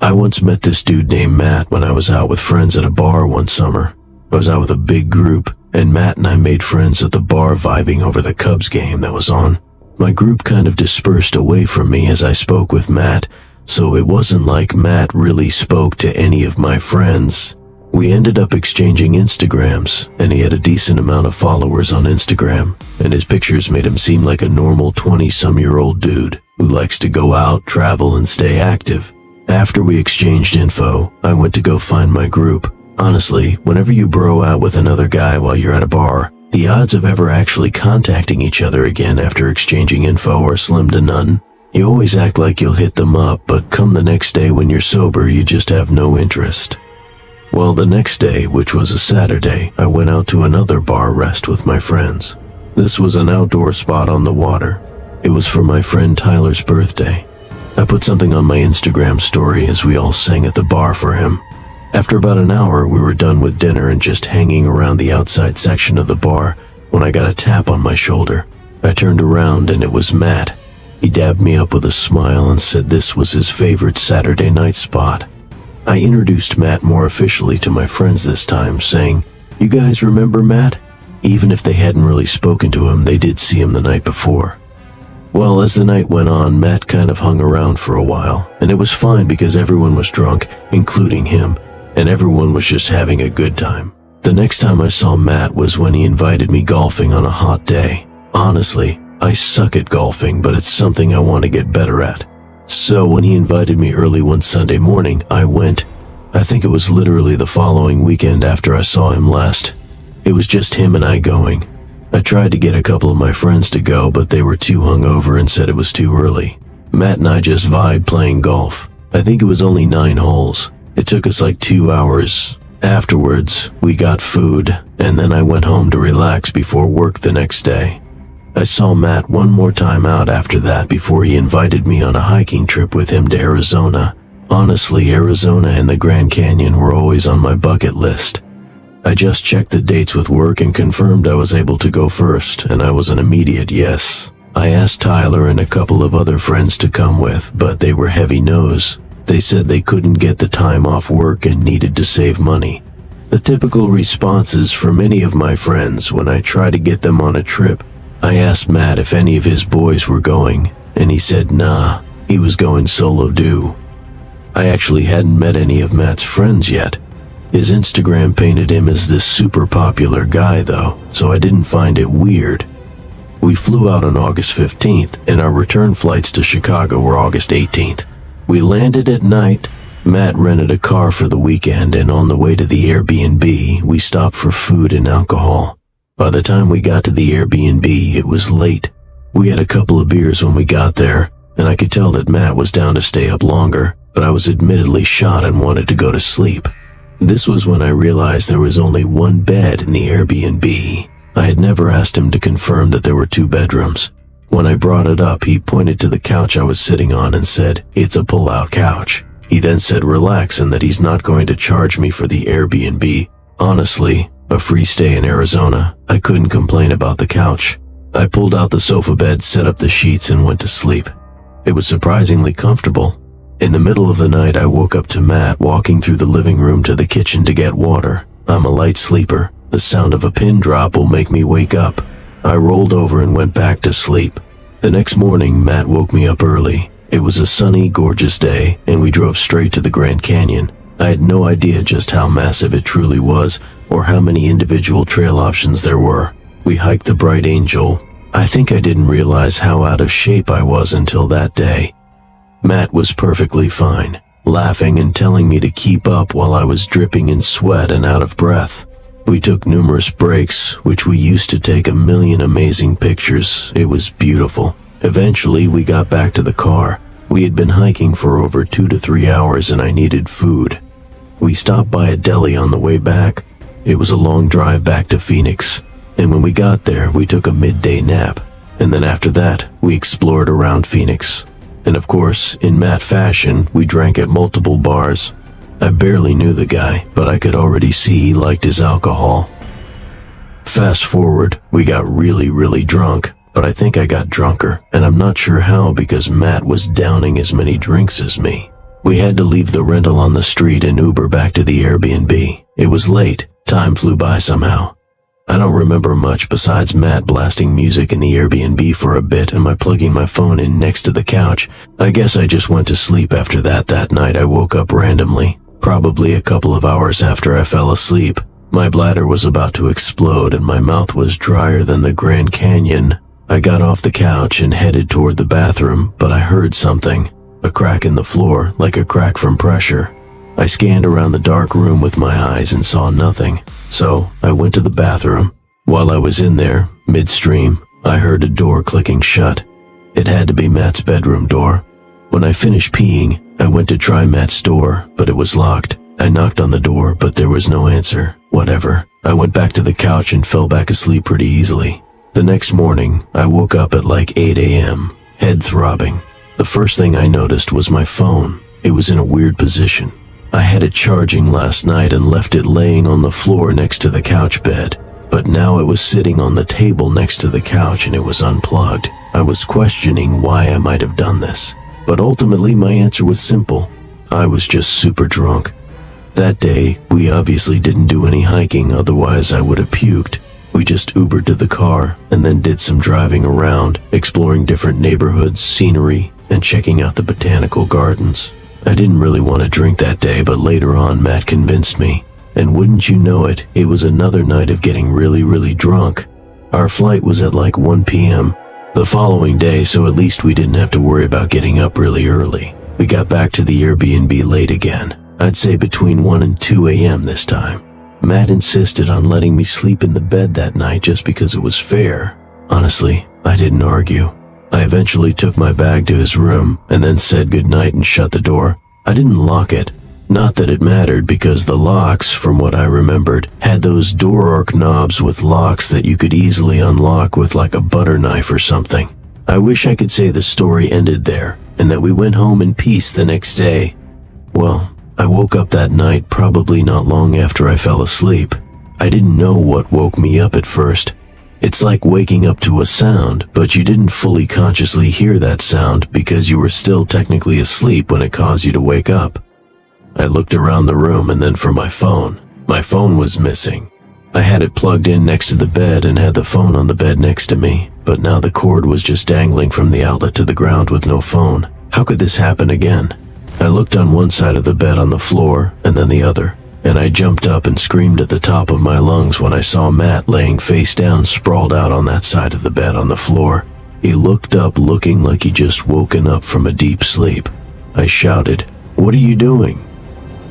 I once met this dude named Matt when I was out with friends at a bar one summer. I was out with a big group, and Matt and I made friends at the bar vibing over the Cubs game that was on. My group kind of dispersed away from me as I spoke with Matt, so it wasn't like Matt really spoke to any of my friends. We ended up exchanging Instagrams, and he had a decent amount of followers on Instagram, and his pictures made him seem like a normal 20-some-year-old dude who likes to go out, travel, and stay active. After we exchanged info, I went to go find my group. Honestly, whenever you bro out with another guy while you're at a bar, the odds of ever actually contacting each other again after exchanging info are slim to none. You always act like you'll hit them up, but come the next day when you're sober, you just have no interest. Well, the next day, which was a Saturday, I went out to another bar rest with my friends. This was an outdoor spot on the water. It was for my friend Tyler's birthday. I put something on my Instagram story as we all sang at the bar for him. After about an hour, we were done with dinner and just hanging around the outside section of the bar when I got a tap on my shoulder. I turned around and it was Matt. He dabbed me up with a smile and said this was his favorite Saturday night spot. I introduced Matt more officially to my friends this time, saying, "You guys remember Matt?" Even if they hadn't really spoken to him, they did see him the night before. Well, as the night went on, Matt kind of hung around for a while, and it was fine because everyone was drunk, including him, and everyone was just having a good time. The next time I saw Matt was when he invited me golfing on a hot day. Honestly, I suck at golfing, but it's something I want to get better at. So when he invited me early one Sunday morning, I went. I think it was literally the following weekend after I saw him last. It was just him and I going. I tried to get a couple of my friends to go, but they were too hungover and said it was too early. Matt and I just vibed playing golf. I think it was only 9 holes. It took us like 2 hours. Afterwards, we got food, and then I went home to relax before work the next day. I saw Matt one more time out after that before he invited me on a hiking trip with him to Arizona. Honestly, Arizona and the Grand Canyon were always on my bucket list. I just checked the dates with work and confirmed I was able to go first, and I was an immediate yes. I asked Tyler and a couple of other friends to come with, but they were heavy no's. They said they couldn't get the time off work and needed to save money. The typical responses from many of my friends when I try to get them on a trip. I asked Matt if any of his boys were going, and he said nah, he was going solo due. I actually hadn't met any of Matt's friends yet. His Instagram painted him as this super popular guy though, so I didn't find it weird. We flew out on August 15th, and our return flights to Chicago were August 18th. We landed at night. Matt rented a car for the weekend, and on the way to the Airbnb, we stopped for food and alcohol. By the time we got to the Airbnb, it was late. We had a couple of beers when we got there, and I could tell that Matt was down to stay up longer, but I was admittedly shot and wanted to go to sleep. This was when I realized there was only one bed in the Airbnb. I had never asked him to confirm that there were 2 bedrooms. When I brought it up, he pointed to the couch I was sitting on and said, "It's a pull-out couch." He then said relax and that he's not going to charge me for the Airbnb. Honestly, a free stay in Arizona, I couldn't complain about the couch. I pulled out the sofa bed, set up the sheets, and went to sleep. It was surprisingly comfortable. In the middle of the night, I woke up to Matt walking through the living room to the kitchen to get water. I'm a light sleeper. The sound of a pin drop will make me wake up. I rolled over and went back to sleep. The next morning, Matt woke me up early. It was a sunny, gorgeous day, and we drove straight to the Grand Canyon. I had no idea just how massive it truly was, or how many individual trail options there were. We hiked the Bright Angel. I think I didn't realize how out of shape I was until that day. Matt was perfectly fine, laughing and telling me to keep up while I was dripping in sweat and out of breath. We took numerous breaks, which we used to take a million amazing pictures. It was beautiful. Eventually, we got back to the car. We had been hiking for over 2 to 3 hours and I needed food. We stopped by a deli on the way back. It was a long drive back to Phoenix, and when we got there, we took a midday nap. And then after that, we explored around Phoenix. And of course, in Matt fashion, we drank at multiple bars. I barely knew the guy, but I could already see he liked his alcohol. Fast forward, we got really drunk, but I think I got drunker, and I'm not sure how because Matt was downing as many drinks as me. We had to leave the rental on the street and Uber back to the Airbnb. It was late. Time flew by somehow. I don't remember much besides Matt blasting music in the Airbnb for a bit and my plugging my phone in next to the couch. I guess I just went to sleep after that. That night I woke up randomly, probably a couple of hours after I fell asleep. My bladder was about to explode and my mouth was drier than the Grand Canyon. I got off the couch and headed toward the bathroom, but I heard something. A crack in the floor, like a crack from pressure. I scanned around the dark room with my eyes and saw nothing, so I went to the bathroom. While I was in there, midstream, I heard a door clicking shut. It had to be Matt's bedroom door. When I finished peeing, I went to try Matt's door, but it was locked. I knocked on the door, but there was no answer. Whatever. I went back to the couch and fell back asleep pretty easily. The next morning, I woke up at like 8 a.m., head throbbing. The first thing I noticed was my phone. It was in a weird position. I had it charging last night and left it laying on the floor next to the couch bed, but now it was sitting on the table next to the couch and it was unplugged. I was questioning why I might have done this, but ultimately my answer was simple. I was just super drunk. That day, we obviously didn't do any hiking, otherwise I would have puked. We just Ubered to the car and then did some driving around, exploring different neighborhoods, scenery, and checking out the botanical gardens. I didn't really want to drink that day, but later on Matt convinced me. And wouldn't you know it, it was another night of getting really drunk. Our flight was at like 1 p.m. the following day, so at least we didn't have to worry about getting up really early. We got back to the Airbnb late again. I'd say between 1 and 2 a.m. this time. Matt insisted on letting me sleep in the bed that night just because it was fair. Honestly, I didn't argue. I eventually took my bag to his room and then said goodnight and shut the door. I didn't lock it. Not that it mattered because the locks, from what I remembered, had those door arc knobs with locks that you could easily unlock with like a butter knife or something. I wish I could say the story ended there and that we went home in peace the next day. Well, I woke up that night probably not long after I fell asleep. I didn't know what woke me up at first. It's like waking up to a sound, but you didn't fully consciously hear that sound because you were still technically asleep when it caused you to wake up. I looked around the room and then for my phone. My phone was missing. I had it plugged in next to the bed and had the phone on the bed next to me, but now the cord was just dangling from the outlet to the ground with no phone. How could this happen again? I looked on one side of the bed on the floor and then the other, and I jumped up and screamed at the top of my lungs when I saw Matt laying face down sprawled out on that side of the bed on the floor. He looked up looking like he'd just woken up from a deep sleep. I shouted, "What are you doing?"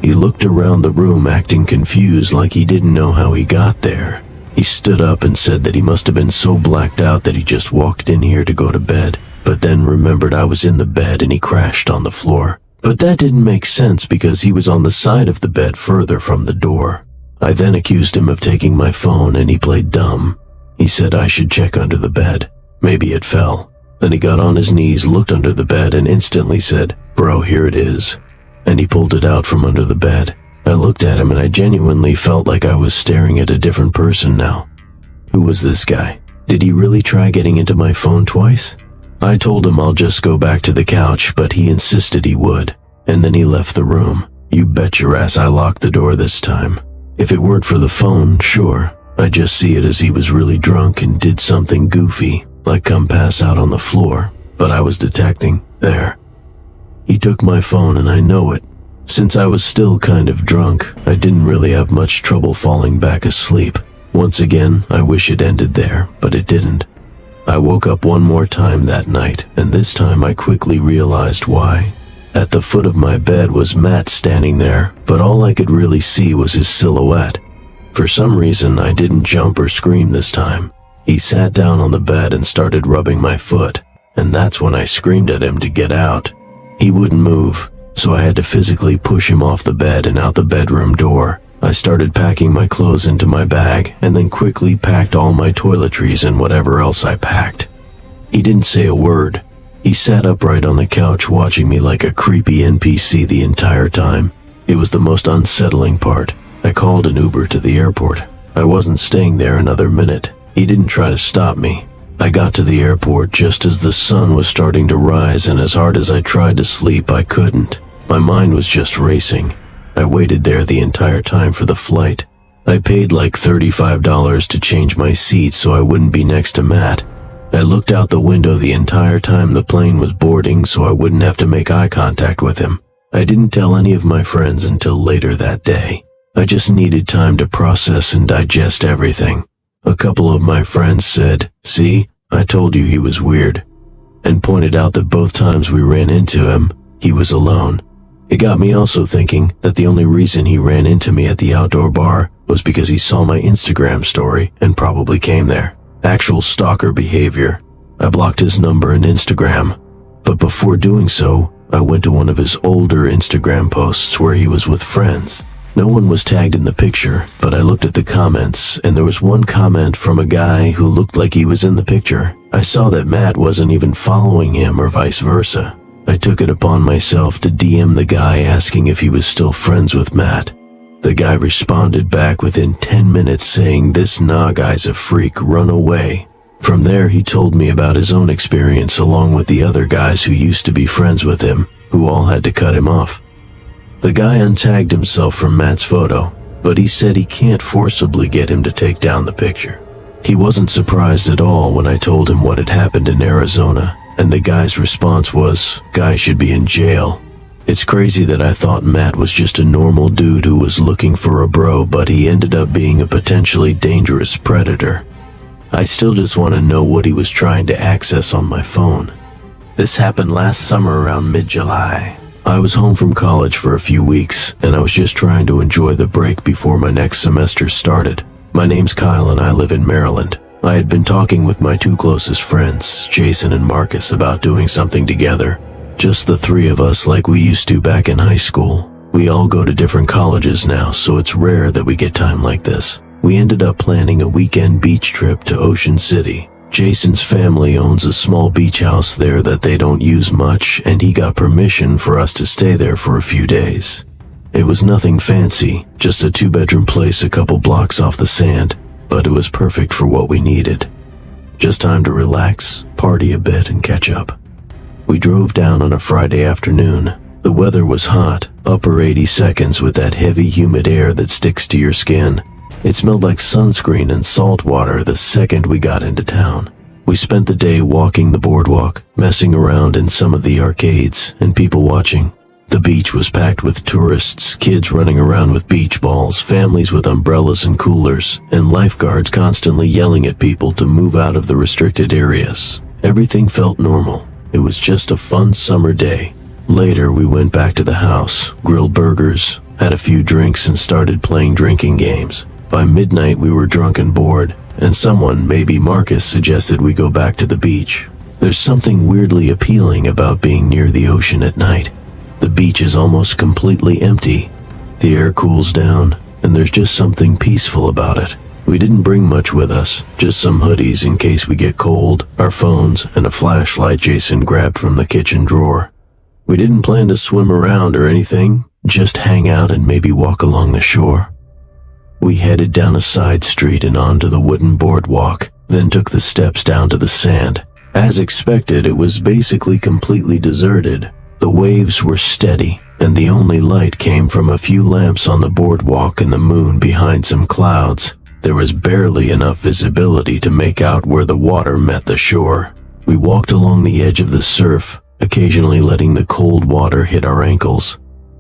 He looked around the room acting confused like he didn't know how he got there. He stood up and said that he must have been so blacked out that he just walked in here to go to bed, but then remembered I was in the bed and he crashed on the floor. But that didn't make sense because he was on the side of the bed further from the door. I then accused him of taking my phone and he played dumb. He said I should check under the bed. Maybe it fell. Then he got on his knees, looked under the bed and instantly said, "Bro, here it is." And he pulled it out from under the bed. I looked at him and I genuinely felt like I was staring at a different person now. Who was this guy? Did he really try getting into my phone twice? I told him I'll just go back to the couch, but he insisted he would, and then he left the room. You bet your ass I locked the door this time. If it weren't for the phone, sure, I'd just see it as he was really drunk and did something goofy, like come pass out on the floor, but I was detecting, there. He took my phone and I know it. Since I was still kind of drunk, I didn't really have much trouble falling back asleep. Once again, I wish it ended there, but it didn't. I woke up one more time that night, and this time I quickly realized why. At the foot of my bed was Matt standing there, but all I could really see was his silhouette. For some reason, I didn't jump or scream this time. He sat down on the bed and started rubbing my foot, and that's when I screamed at him to get out. He wouldn't move, so I had to physically push him off the bed and out the bedroom door. I started packing my clothes into my bag and then quickly packed all my toiletries and whatever else I packed. He didn't say a word. He sat upright on the couch watching me like a creepy NPC the entire time. It was the most unsettling part. I called an Uber to the airport. I wasn't staying there another minute. He didn't try to stop me. I got to the airport just as the sun was starting to rise, and as hard as I tried to sleep, I couldn't. My mind was just racing. I waited there the entire time for the flight. I paid like $35 to change my seat so I wouldn't be next to Matt. I looked out the window the entire time the plane was boarding so I wouldn't have to make eye contact with him. I didn't tell any of my friends until later that day. I just needed time to process and digest everything. A couple of my friends said, "See, I told you he was weird," and pointed out that both times we ran into him, he was alone. It got me also thinking that the only reason he ran into me at the outdoor bar was because he saw my Instagram story and probably came there. Actual stalker behavior. I blocked his number and Instagram, but before doing so, I went to one of his older Instagram posts where he was with friends. No one was tagged in the picture, but I looked at the comments, and there was one comment from a guy who looked like he was in the picture. I saw that Matt wasn't even following him or vice versa. I took it upon myself to DM the guy asking if he was still friends with Matt. The guy responded back within 10 minutes saying, "This nah guy's a freak, run away." From there he told me about his own experience along with the other guys who used to be friends with him, who all had to cut him off. The guy untagged himself from Matt's photo, but he said he can't forcibly get him to take down the picture. He wasn't surprised at all when I told him what had happened in Arizona, and the guy's response was, "Guy should be in jail." It's crazy that I thought Matt was just a normal dude who was looking for a bro, but he ended up being a potentially dangerous predator. I still just want to know what he was trying to access on my phone. This happened last summer around mid-July. I was home from college for a few weeks, and I was just trying to enjoy the break before my next semester started. My name's Kyle and I live in Maryland. I had been talking with my two closest friends, Jason and Marcus, about doing something together. Just the three of us like we used to back in high school. We all go to different colleges now, so it's rare that we get time like this. We ended up planning a weekend beach trip to Ocean City. Jason's family owns a small beach house there that they don't use much, and he got permission for us to stay there for a few days. It was nothing fancy, just a 2-bedroom place a couple blocks off the sand, but it was perfect for what we needed. Just time to relax, party a bit, and catch up. We drove down on a Friday afternoon. The weather was hot, upper 80 seconds with that heavy humid air that sticks to your skin. It smelled like sunscreen and salt water the second we got into town. We spent the day walking the boardwalk, messing around in some of the arcades, and people watching. The beach was packed with tourists, kids running around with beach balls, families with umbrellas and coolers, and lifeguards constantly yelling at people to move out of the restricted areas. Everything felt normal. It was just a fun summer day. Later, we went back to the house, grilled burgers, had a few drinks, and started playing drinking games. By midnight, we were drunk and bored, and someone, maybe Marcus, suggested we go back to the beach. There's something weirdly appealing about being near the ocean at night. The beach is almost completely empty. The air cools down, and there's just something peaceful about it. We didn't bring much with us, just some hoodies in case we get cold, our phones, and a flashlight Jason grabbed from the kitchen drawer. We didn't plan to swim around or anything, just hang out and maybe walk along the shore. We headed down a side street and onto the wooden boardwalk, then took the steps down to the sand. As expected, it was basically completely deserted. The waves were steady, and the only light came from a few lamps on the boardwalk and the moon behind some clouds. There was barely enough visibility to make out where the water met the shore. We walked along the edge of the surf, occasionally letting the cold water hit our ankles.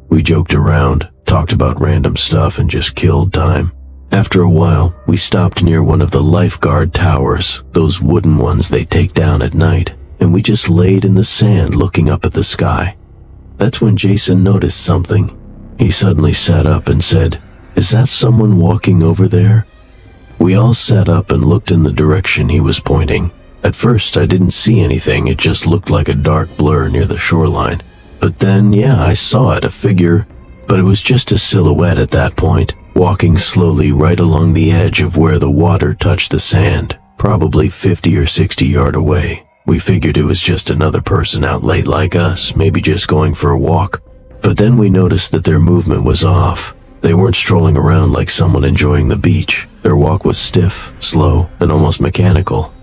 We joked around, talked about random stuff, and just killed time. After a while, we stopped near one of the lifeguard towers, those wooden ones they take down at night, and we just laid in the sand looking up at the sky. That's when Jason noticed something. He suddenly sat up and said, "Is that someone walking over there?" We all sat up and looked in the direction he was pointing. At first, I didn't see anything, it just looked like a dark blur near the shoreline. But then, yeah, I saw it, a figure, but it was just a silhouette at that point, walking slowly right along the edge of where the water touched the sand, probably 50 or 60 yards away. We figured it was just another person out late like us, maybe just going for a walk. But then we noticed that their movement was off. They weren't strolling around like someone enjoying the beach. Their walk was stiff, slow, and almost mechanical.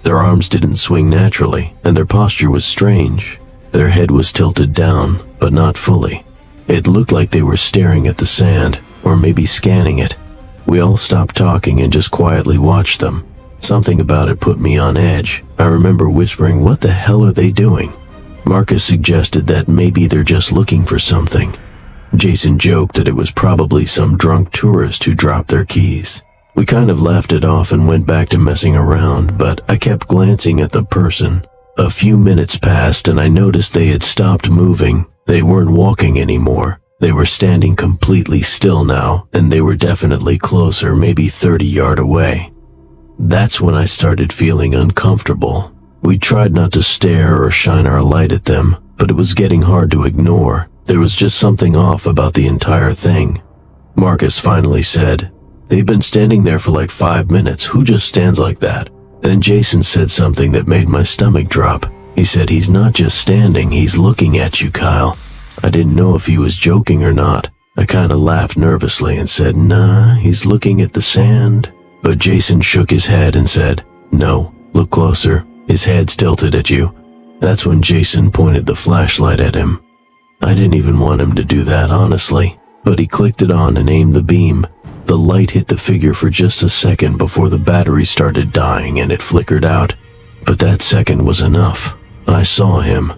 Their arms didn't swing naturally, and their posture was strange. Their head was tilted down, but not fully. It looked like they were staring at the sand, or maybe scanning it. We all stopped talking and just quietly watched them. Something about it put me on edge. I remember whispering, "What the hell are they doing?" Marcus suggested that maybe they're just looking for something. Jason joked that it was probably some drunk tourist who dropped their keys. We kind of laughed it off and went back to messing around, but I kept glancing at the person. A few minutes passed and I noticed they had stopped moving. They weren't walking anymore. They were standing completely still now, and they were definitely closer, maybe 30 yards away. That's when I started feeling uncomfortable. We tried not to stare or shine our light at them, but it was getting hard to ignore. There was just something off about the entire thing. Marcus finally said, "They've been standing there for like 5 minutes. Who just stands like that?" Then Jason said something that made my stomach drop. He said, "He's not just standing, he's looking at you, Kyle." I didn't know if he was joking or not. I kinda laughed nervously and said, "Nah, he's looking at the sand." But Jason shook his head and said, "No, look closer. His head's tilted at you." That's when Jason pointed the flashlight at him. I didn't even want him to do that, honestly, but he clicked it on and aimed the beam. The light hit the figure for just a second before the battery started dying and it flickered out. But that second was enough. I saw him.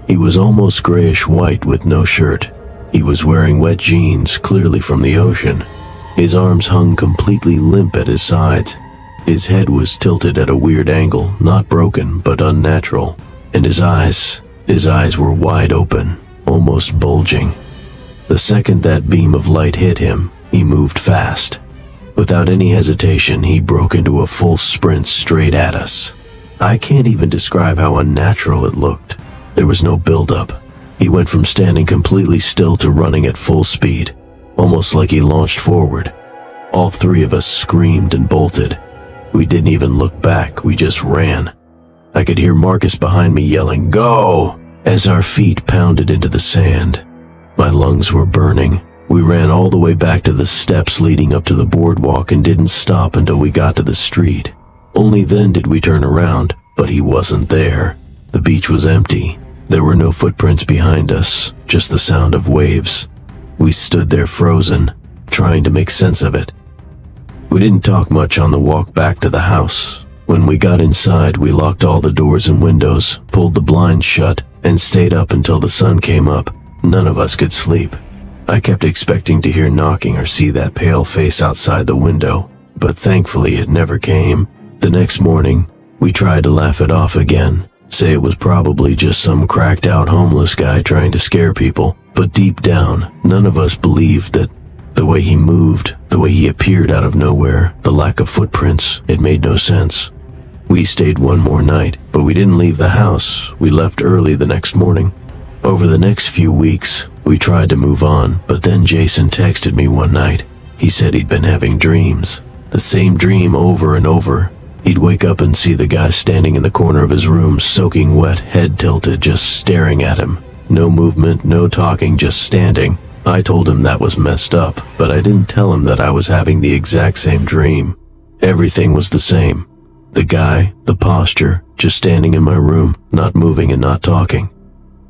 He was almost grayish-white with no shirt. He was wearing wet jeans, clearly from the ocean. His arms hung completely limp at his sides. His head was tilted at a weird angle, not broken, but unnatural. And his eyes were wide open, almost bulging. The second that beam of light hit him, he moved fast. Without any hesitation, he broke into a full sprint straight at us. I can't even describe how unnatural it looked. There was no build-up. He went from standing completely still to running at full speed, almost like he launched forward. All three of us screamed and bolted. We didn't even look back, we just ran. I could hear Marcus behind me yelling, "Go!" as our feet pounded into the sand. My lungs were burning. We ran all the way back to the steps leading up to the boardwalk and didn't stop until we got to the street. Only then did we turn around, but he wasn't there. The beach was empty. There were no footprints behind us, just the sound of waves. We stood there frozen, trying to make sense of it. We didn't talk much on the walk back to the house. When we got inside, we locked all the doors and windows, pulled the blinds shut, and stayed up until the sun came up. None of us could sleep. I kept expecting to hear knocking or see that pale face outside the window, but thankfully it never came. The next morning, we tried to laugh it off again, say it was probably just some cracked-out homeless guy trying to scare people, but deep down, none of us believed that. The way he moved, the way he appeared out of nowhere, the lack of footprints, it made no sense. We stayed one more night, but we didn't leave the house. We left early the next morning. Over the next few weeks, we tried to move on, but then Jason texted me one night. He said he'd been having dreams. The same dream over and over. He'd wake up and see the guy standing in the corner of his room, soaking wet, head tilted, just staring at him. No movement, no talking, just standing. I told him that was messed up, but I didn't tell him that I was having the exact same dream. Everything was the same. The guy, the posture, just standing in my room, not moving and not talking.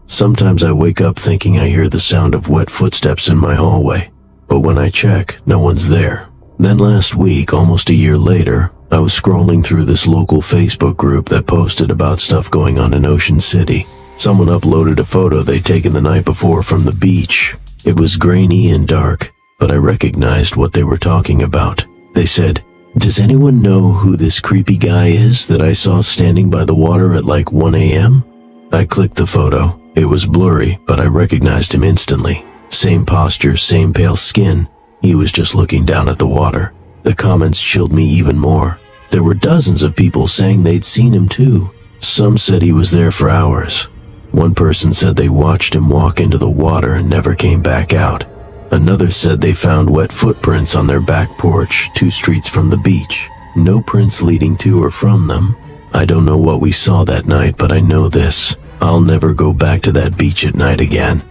Sometimes I wake up thinking I hear the sound of wet footsteps in my hallway, but when I check, no one's there. Then last week, almost a year later, I was scrolling through this local Facebook group that posted about stuff going on in Ocean City. Someone uploaded a photo they'd taken the night before from the beach. It was grainy and dark, but I recognized what they were talking about. They said, "Does anyone know who this creepy guy is that I saw standing by the water at like 1 a.m.? I clicked the photo. It was blurry, but I recognized him instantly. Same posture, same pale skin. He was just looking down at the water. The comments chilled me even more. There were dozens of people saying they'd seen him too. Some said he was there for hours. One person said they watched him walk into the water and never came back out. Another said they found wet footprints on their back porch, 2 streets from the beach. No prints leading to or from them. I don't know what we saw that night, but I know this. I'll never go back to that beach at night again.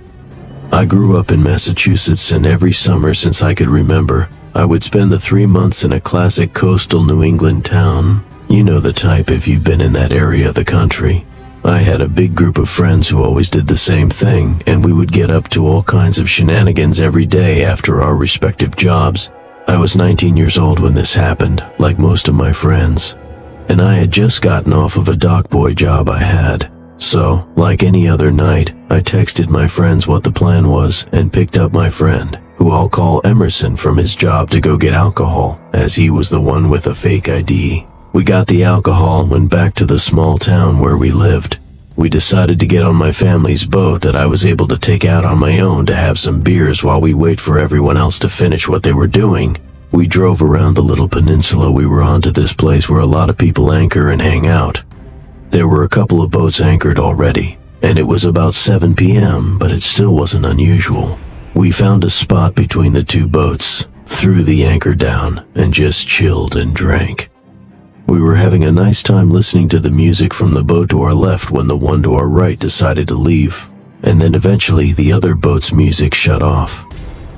I grew up in Massachusetts, and every summer since I could remember, I would spend the 3 months in a classic coastal New England town. You know the type if you've been in that area of the country. I had a big group of friends who always did the same thing, and we would get up to all kinds of shenanigans every day after our respective jobs. I was 19 years old when this happened, like most of my friends, and I had just gotten off of a dock boy job I had. So, like any other night, I texted my friends what the plan was and picked up my friend, who I'll call Emerson, from his job to go get alcohol, as he was the one with a fake ID. We got the alcohol and went back to the small town where we lived. We decided to get on my family's boat that I was able to take out on my own to have some beers while we wait for everyone else to finish what they were doing. We drove around the little peninsula we were on to this place where a lot of people anchor and hang out. There were a couple of boats anchored already, and it was about 7 p.m., but it still wasn't unusual. We found a spot between the two boats, threw the anchor down, and just chilled and drank. We were having a nice time listening to the music from the boat to our left when the one to our right decided to leave, and then eventually the other boat's music shut off.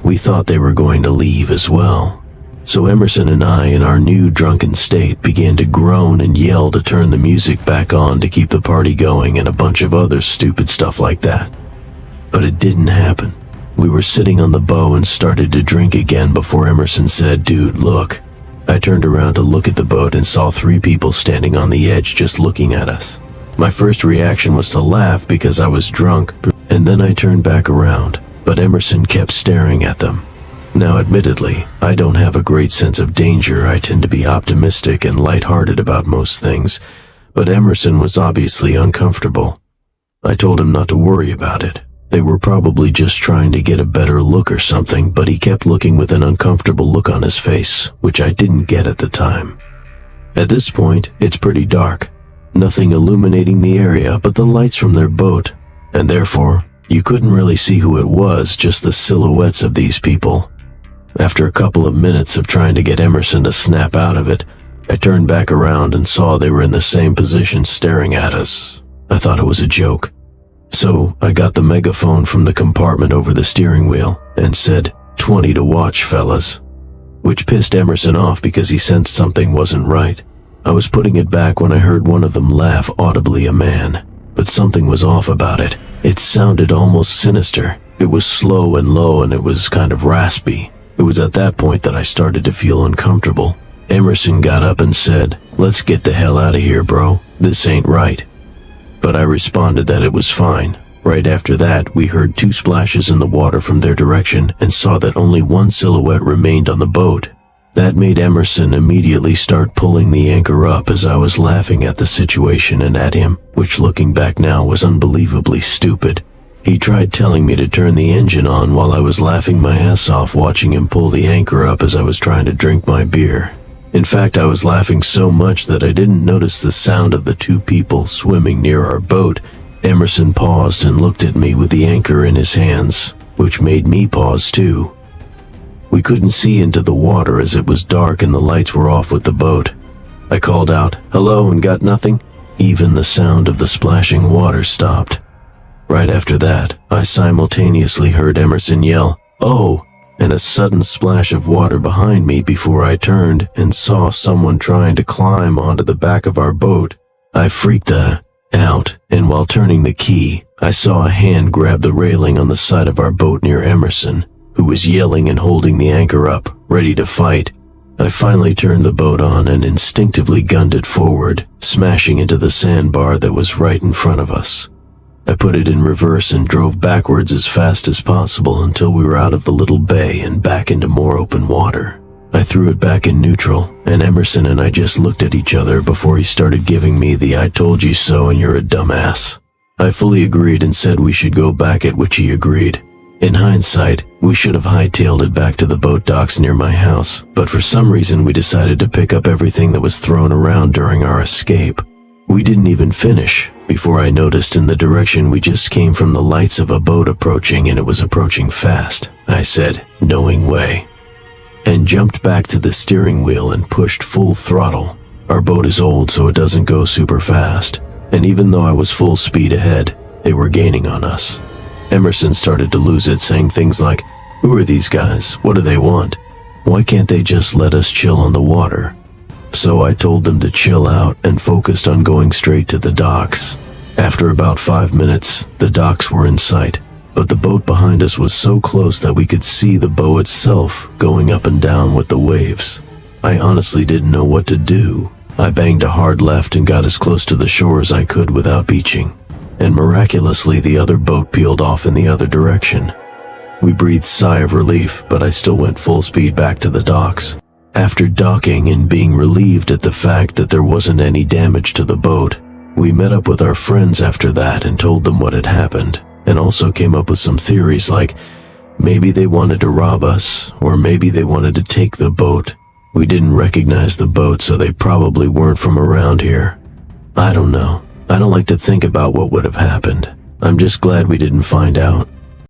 We thought they were going to leave as well. So Emerson and I, in our new drunken state, began to groan and yell to turn the music back on to keep the party going and a bunch of other stupid stuff like that. But it didn't happen. We were sitting on the bow and started to drink again before Emerson said, "Dude, look." I turned around to look at the boat and saw 3 people standing on the edge just looking at us. My first reaction was to laugh because I was drunk, and then I turned back around, but Emerson kept staring at them. Now, admittedly, I don't have a great sense of danger. I tend to be optimistic and lighthearted about most things, but Emerson was obviously uncomfortable. I told him not to worry about it. They were probably just trying to get a better look or something, but he kept looking with an uncomfortable look on his face, which I didn't get at the time. At this point, it's pretty dark. Nothing illuminating the area but the lights from their boat, and therefore, you couldn't really see who it was, just the silhouettes of these people. After a couple of minutes of trying to get Emerson to snap out of it, I turned back around and saw they were in the same position staring at us. I thought it was a joke. So I got the megaphone from the compartment over the steering wheel and said, "20 to watch, fellas," which pissed Emerson off because he sensed something wasn't right. I was putting it back when I heard one of them laugh audibly, a man, but something was off about it. It sounded almost sinister. It was slow and low, and it was kind of raspy. It was at that point that I started to feel uncomfortable. Emerson got up and said, "Let's get the hell out of here, bro. This ain't right." But I responded that it was fine. Right after that, we heard 2 splashes in the water from their direction and saw that only one silhouette remained on the boat. That made Emerson immediately start pulling the anchor up as I was laughing at the situation and at him, which looking back now was unbelievably stupid. He tried telling me to turn the engine on while I was laughing my ass off watching him pull the anchor up as I was trying to drink my beer. In fact, I was laughing so much that I didn't notice the sound of the 2 people swimming near our boat. Emerson paused and looked at me with the anchor in his hands, which made me pause too. We couldn't see into the water as it was dark and the lights were off with the boat. I called out, "Hello," and got nothing. Even the sound of the splashing water stopped. Right after that, I simultaneously heard Emerson yell, "Oh!" and a sudden splash of water behind me before I turned and saw someone trying to climb onto the back of our boat. I freaked out, and while turning the key, I saw a hand grab the railing on the side of our boat near Emerson, who was yelling and holding the anchor up, ready to fight. I finally turned the boat on and instinctively gunned it forward, smashing into the sandbar that was right in front of us. I put it in reverse and drove backwards as fast as possible until we were out of the little bay and back into more open water. I threw it back in neutral, and Emerson and I just looked at each other before he started giving me the "I told you so and you're a dumbass." I fully agreed and said we should go back, at which he agreed. In hindsight, we should have hightailed it back to the boat docks near my house, but for some reason we decided to pick up everything that was thrown around during our escape. We didn't even finish before I noticed in the direction we just came from the lights of a boat approaching, and it was approaching fast. I said, "Knowing way," and jumped back to the steering wheel and pushed full throttle. Our boat is old, so it doesn't go super fast, and even though I was full speed ahead, they were gaining on us. Emerson started to lose it, saying things like, "Who are these guys? What do they want? Why can't they just let us chill on the water?" So I told them to chill out and focused on going straight to the docks. After about 5 minutes, the docks were in sight, but the boat behind us was so close that we could see the bow itself going up and down with the waves. I honestly didn't know what to do. I banged a hard left and got as close to the shore as I could without beaching, and miraculously the other boat peeled off in the other direction. We breathed a sigh of relief, but I still went full speed back to the docks. After docking and being relieved at the fact that there wasn't any damage to the boat, we met up with our friends after that and told them what had happened, and also came up with some theories like maybe they wanted to rob us, or maybe they wanted to take the boat. We didn't recognize the boat, so they probably weren't from around here. I don't know. I don't like to think about what would have happened. I'm just glad we didn't find out.